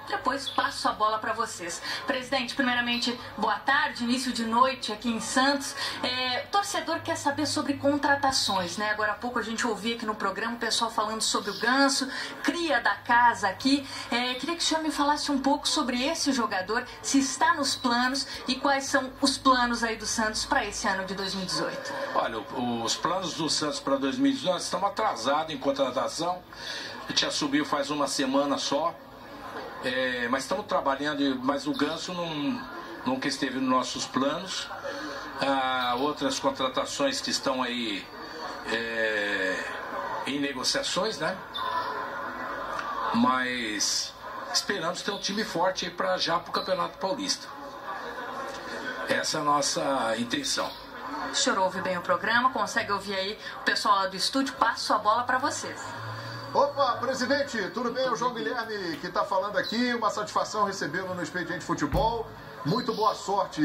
depois passo a bola para vocês. Presidente, primeiramente, boa tarde, início de noite aqui em Santos. O torcedor quer saber sobre contratações, né? Agora há pouco a gente ouvia aqui no programa o pessoal falando sobre o Ganso, cria da casa aqui. Queria que o senhor me falasse um pouco sobre esse jogador, se está nos planos e quais são os planos aí do Santos para esse ano de 2018. Olha, os planos do Santos para 2018, nós estamos atrasados em contratação. A gente assumiu faz uma semana só. Mas estamos trabalhando, mas o Ganso nunca esteve nos nossos planos. Há outras contratações que estão aí em negociações, né? Mas esperamos ter um time forte aí para o Campeonato Paulista. Essa é a nossa intenção. O senhor ouve bem o programa, consegue ouvir aí o pessoal lá do estúdio? Passo a bola para vocês. Opa, presidente, tudo bem? É o João Guilherme que está falando aqui. Uma satisfação recebê-lo no Expediente Futebol. Muito boa sorte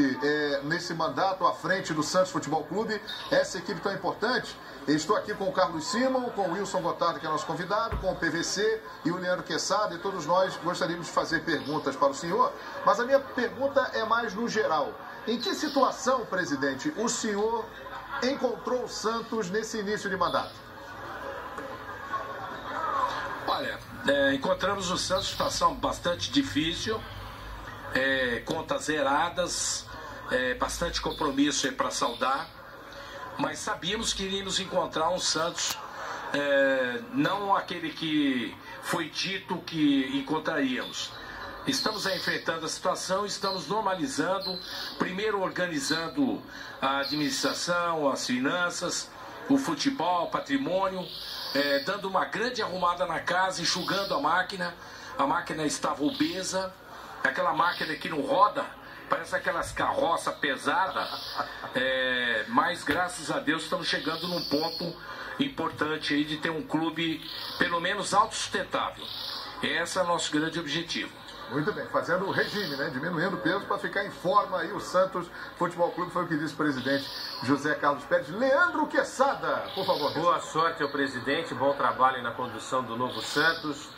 nesse mandato à frente do Santos Futebol Clube. Essa equipe tão importante. Estou aqui com o Carlos Simon, com o Wilson Gotardo, que é nosso convidado, com o PVC e o Leandro Quesada. E todos nós gostaríamos de fazer perguntas para o senhor. Mas a minha pergunta é mais no geral. Em que situação, presidente, o senhor encontrou o Santos nesse início de mandato? Olha, encontramos o Santos em situação bastante difícil, contas zeradas, bastante compromisso para saldar, mas sabíamos que iríamos encontrar um Santos, não aquele que foi dito que encontraríamos. Estamos enfrentando a situação, estamos normalizando, primeiro organizando a administração, as finanças, o futebol, o patrimônio, dando uma grande arrumada na casa, enxugando a máquina estava obesa, aquela máquina que não roda, parece aquelas carroças pesadas, mas graças a Deus estamos chegando num ponto importante aí de ter um clube pelo menos autossustentável. Esse é o nosso grande objetivo. Muito bem, fazendo o regime, né? Diminuindo o peso para ficar em forma aí o Santos Futebol Clube, foi o que disse o presidente José Carlos Pérez. Leandro Quesada, por favor. Boa sorte ao presidente, bom trabalho na condução do novo Santos.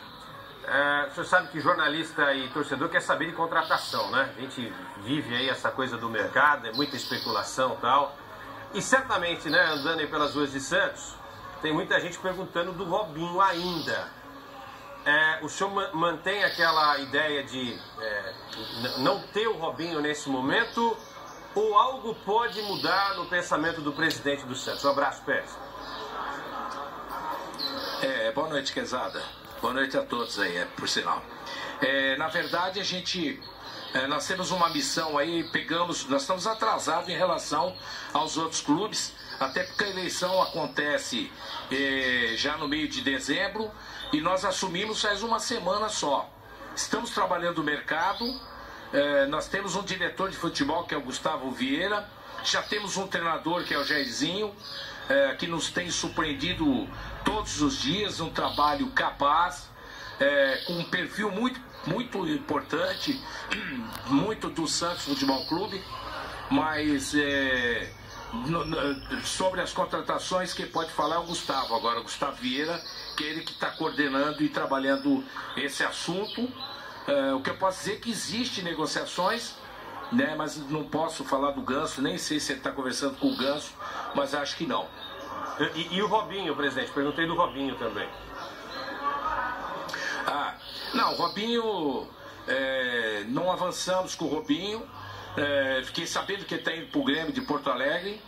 O senhor sabe que jornalista e torcedor quer saber de contratação, né? A gente vive aí essa coisa do mercado, é muita especulação e tal. E certamente, né, andando aí pelas ruas de Santos, tem muita gente perguntando do Robinho ainda. O senhor mantém aquela ideia de não ter o Robinho nesse momento, ou algo pode mudar no pensamento do presidente do Santos? Um abraço, Pérez. Boa noite, Quesada. Boa noite a todos aí, por sinal. Na verdade, nós temos uma missão aí, nós estamos atrasados em relação aos outros clubes, até porque a eleição acontece já no meio de dezembro, e nós assumimos faz uma semana só. Estamos trabalhando o mercado, nós temos um diretor de futebol que é o Gustavo Vieira, já temos um treinador que é o Jairzinho, que nos tem surpreendido todos os dias, um trabalho capaz, com um perfil muito importante, muito do Santos Futebol Clube, mas sobre as contratações quem pode falar é o Gustavo, agora o Gustavo Vieira, que é ele que está coordenando e trabalhando esse assunto. O que eu posso dizer é que existe negociações, né, mas não posso falar do Ganso, nem sei se ele está conversando com o Ganso, mas acho que não. E o Robinho, presidente? Perguntei do Robinho também. Não, o Robinho, não avançamos com o Robinho, fiquei sabendo que ele está indo para o Grêmio de Porto Alegre,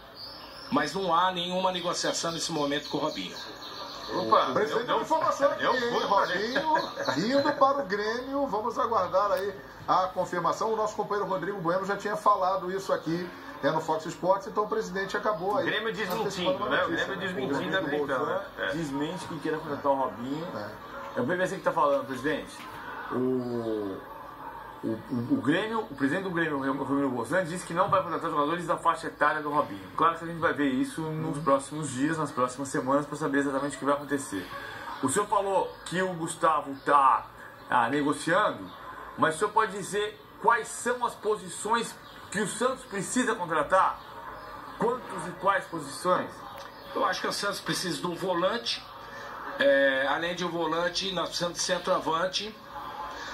mas não há nenhuma negociação nesse momento com o Robinho. Opa, presidente deu informação aqui, Robinho indo para o Grêmio, vamos aguardar aí a confirmação. O nosso companheiro Rodrigo Bueno já tinha falado isso aqui no Fox Sports, então o presidente acabou aí. O Grêmio desmentindo, né? O Grêmio desmentindo, americano. Desmente que queira contratar o Robinho. É o PVC que está falando, presidente. O Grêmio, o presidente do Grêmio, o Romero Bolsonaro, disse que não vai contratar jogadores da faixa etária do Robinho. Claro que a gente vai ver isso nos próximos dias, nas próximas semanas, para saber exatamente o que vai acontecer. O senhor falou que o Gustavo está negociando, mas o senhor pode dizer quais são as posições que o Santos precisa contratar? Quantas e quais posições? Eu acho que o Santos precisa de um volante. Além de um volante, nós precisamos de centroavante.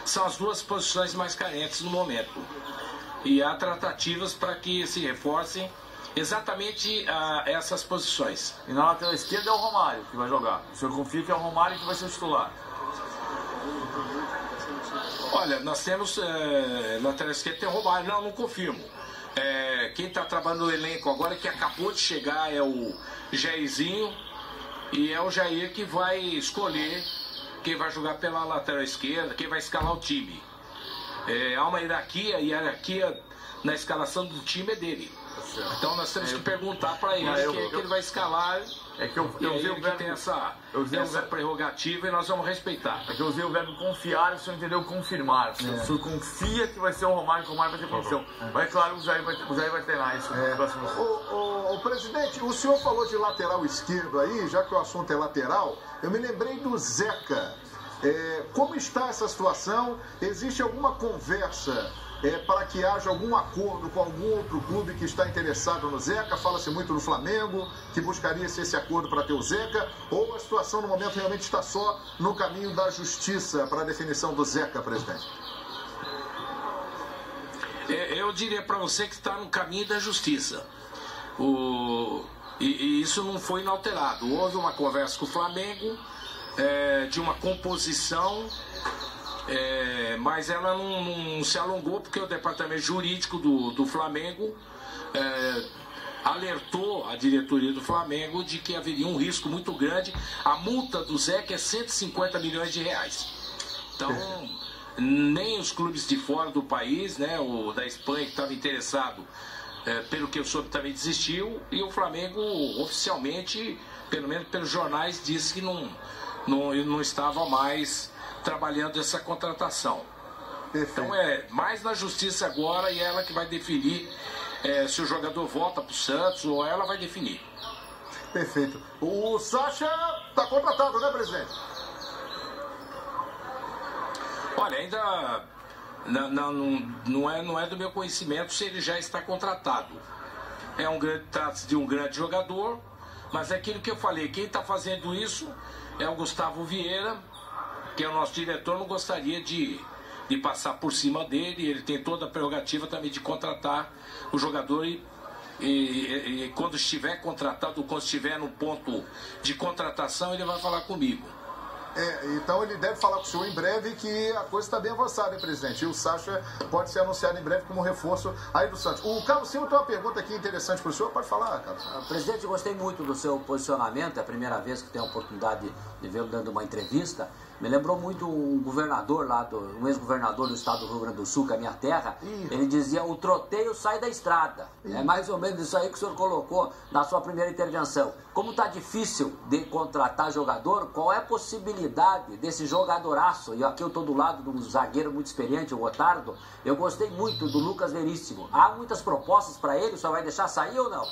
são as duas posições mais carentes no momento. E há tratativas para que se reforcem exatamente essas posições. E na lateral esquerda é o Romário que vai jogar. O senhor confia que é o Romário que vai ser o titular? Olha, nós temos lateral esquerda, tem o Romário. Não confirmo. Quem está trabalhando no elenco agora, que acabou de chegar, é o Jairzinho. E é o Jair que vai escolher quem vai jogar pela lateral esquerda, quem vai escalar o time. Há uma hierarquia, e a hierarquia na escalação do time é dele. Então nós temos que perguntar para ele quem é que ele vai escalar. É que eu usei o verbo, tem essa prerrogativa e nós vamos respeitar. É que eu usei o verbo confiar, o senhor entendeu? Confirmar. O senhor confia que vai ser o Romário, que o Romário vai ter condição. Mas claro, o Jair vai treinar isso no próximo o presidente, o senhor falou de lateral esquerdo aí, já que o assunto é lateral, eu me lembrei do Zeca. Como está essa situação? Existe alguma conversa para que haja algum acordo com algum outro clube que está interessado no Zeca? Fala-se muito no Flamengo, que buscaria esse acordo para ter o Zeca, ou a situação no momento realmente está só no caminho da justiça para a definição do Zeca, presidente? Eu diria para você que está no caminho da justiça. E isso não foi inalterado. Houve uma conversa com o Flamengo, de uma composição, mas ela não se alongou, porque o departamento jurídico do Flamengo alertou a diretoria do Flamengo de que haveria um risco muito grande. A multa do Zeca é 150 milhões de reais. Então, nem os clubes de fora do país, né, o da Espanha, que estava interessado, pelo que eu soube, também desistiu, e o Flamengo oficialmente, pelo menos pelos jornais, disse que não estava mais trabalhando essa contratação. Perfeito. Então mais na justiça agora, e ela que vai definir se o jogador volta para o Santos ou ela vai definir. Perfeito. O Sacha está contratado, né, presidente? Olha, ainda não é do meu conhecimento se ele já está contratado. Trata-se de um grande jogador, mas é aquilo que eu falei, quem está fazendo isso é o Gustavo Vieira, que é o nosso diretor. Não gostaria de passar por cima dele. Ele tem toda a prerrogativa também de contratar o jogador e quando estiver contratado, quando estiver no ponto de contratação, ele vai falar comigo. Então ele deve falar com o senhor em breve, que a coisa está bem avançada, hein, presidente? E o Sacha pode ser anunciado em breve como reforço aí do Santos. O Carlos Silva tem uma pergunta aqui interessante para o senhor. Pode falar, Carlos. Presidente, gostei muito do seu posicionamento. É a primeira vez que tenho a oportunidade de vê-lo dando uma entrevista. Me lembrou muito um governador lá, um ex-governador do estado do Rio Grande do Sul, que é a minha terra. Ele dizia: o troteio sai da estrada. É mais ou menos isso aí que o senhor colocou na sua primeira intervenção. Como está difícil de contratar jogador, qual é a possibilidade desse jogadoraço? E aqui eu estou do lado de um zagueiro muito experiente, o Gotardo. Eu gostei muito do Lucas Veríssimo. Há muitas propostas para ele, o senhor vai deixar sair ou não?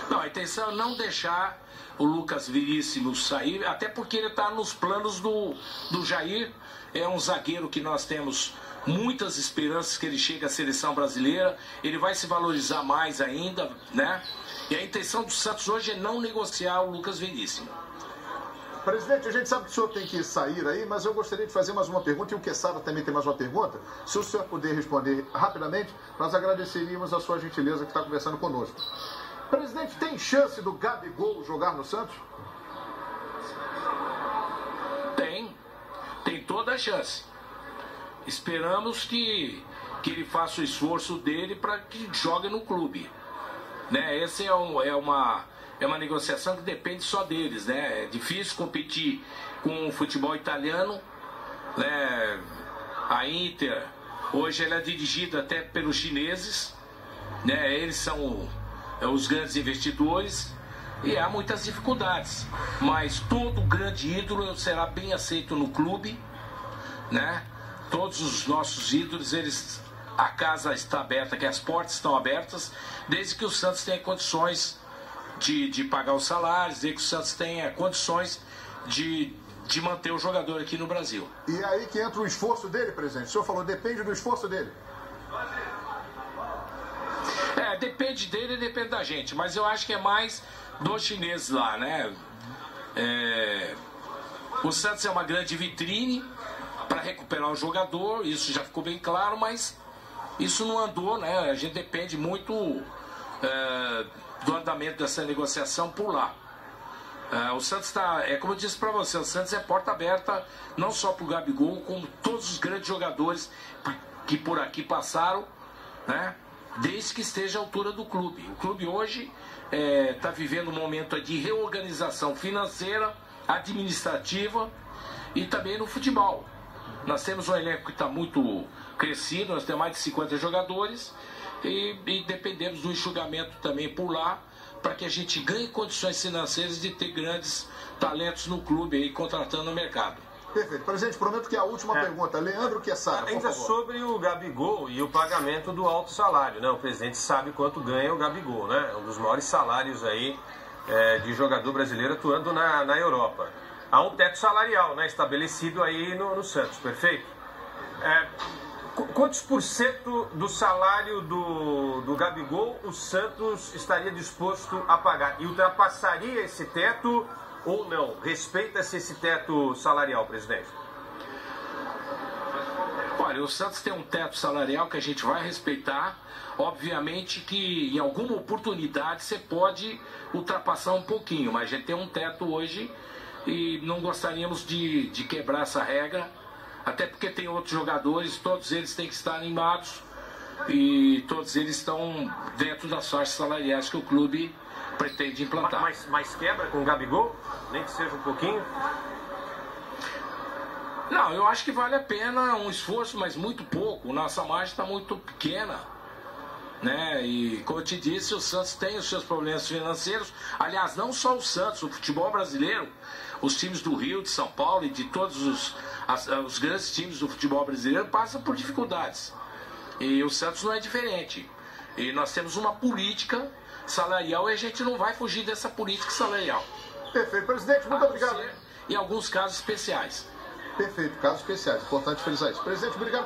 Não, a intenção é não deixar o Lucas Veríssimo sair, até porque ele está nos planos do Jair. É um zagueiro que nós temos muitas esperanças que ele chegue à seleção brasileira. Ele vai se valorizar mais ainda, né? E a intenção do Santos hoje é não negociar o Lucas Veríssimo. Presidente, a gente sabe que o senhor tem que sair aí, mas eu gostaria de fazer mais uma pergunta, e o Quesada também tem mais uma pergunta. Se o senhor puder responder rapidamente, nós agradeceríamos a sua gentileza que está conversando conosco. Presidente, tem chance do Gabigol jogar no Santos? Tem toda a chance. Esperamos que ele faça o esforço dele para que jogue no clube, né? Essa é uma negociação que depende só deles, né? É difícil competir com o futebol italiano, né? A Inter hoje ela é dirigida até pelos chineses, né? Eles são os grandes investidores e há muitas dificuldades, mas todo grande ídolo será bem aceito no clube, né? Todos os nossos ídolos, a casa está aberta, que as portas estão abertas, desde que o Santos tenha condições de pagar os salários, desde que o Santos tenha condições de manter o jogador aqui no Brasil. E aí que entra o esforço dele, presidente. O senhor falou, depende do esforço dele. Depende dele e depende da gente, mas eu acho que é mais dos chineses lá, né? O Santos é uma grande vitrine para recuperar o jogador, isso já ficou bem claro, mas isso não andou, né? A gente depende muito do andamento dessa negociação por lá. O Santos está, como eu disse para você, o Santos é porta aberta não só para o Gabigol, como todos os grandes jogadores que por aqui passaram, né? Desde que esteja à altura do clube. O clube hoje está vivendo um momento de reorganização financeira, administrativa e também no futebol. Nós temos um elenco que está muito crescido, nós temos mais de 50 jogadores e dependemos do enxugamento também por lá, para que a gente ganhe condições financeiras de ter grandes talentos no clube aí, contratando no mercado. Perfeito. Presidente, prometo que é a última pergunta. Leandro Quessara, ainda por favor. sobre o Gabigol e o pagamento do alto salário, né? O presidente sabe quanto ganha o Gabigol, né? É um dos maiores salários aí de jogador brasileiro atuando na Europa. Há um teto salarial, né, estabelecido aí no Santos, perfeito? Quantos por cento do salário do Gabigol o Santos estaria disposto a pagar? E ultrapassaria esse teto ou não? Respeita-se esse teto salarial, presidente? Olha, o Santos tem um teto salarial que a gente vai respeitar. Obviamente que em alguma oportunidade você pode ultrapassar um pouquinho, mas a gente tem um teto hoje e não gostaríamos de quebrar essa regra. Até porque tem outros jogadores, todos eles têm que estar animados e todos eles estão dentro das faixas salariais que o clube pretende implantar. Mas quebra com o Gabigol? Nem que seja um pouquinho? Não, eu acho que vale a pena um esforço, mas muito pouco. Nossa margem está muito pequena, né? E como eu te disse, o Santos tem os seus problemas financeiros. Aliás, não só o Santos, o futebol brasileiro, os times do Rio, de São Paulo e de todos os grandes times do futebol brasileiro passam por dificuldades. E o Santos não é diferente. E nós temos uma política salarial e a gente não vai fugir dessa política salarial. Perfeito. Presidente, muito obrigado. Em alguns casos especiais. Perfeito, casos especiais. Importante frisar isso. Presidente, obrigado.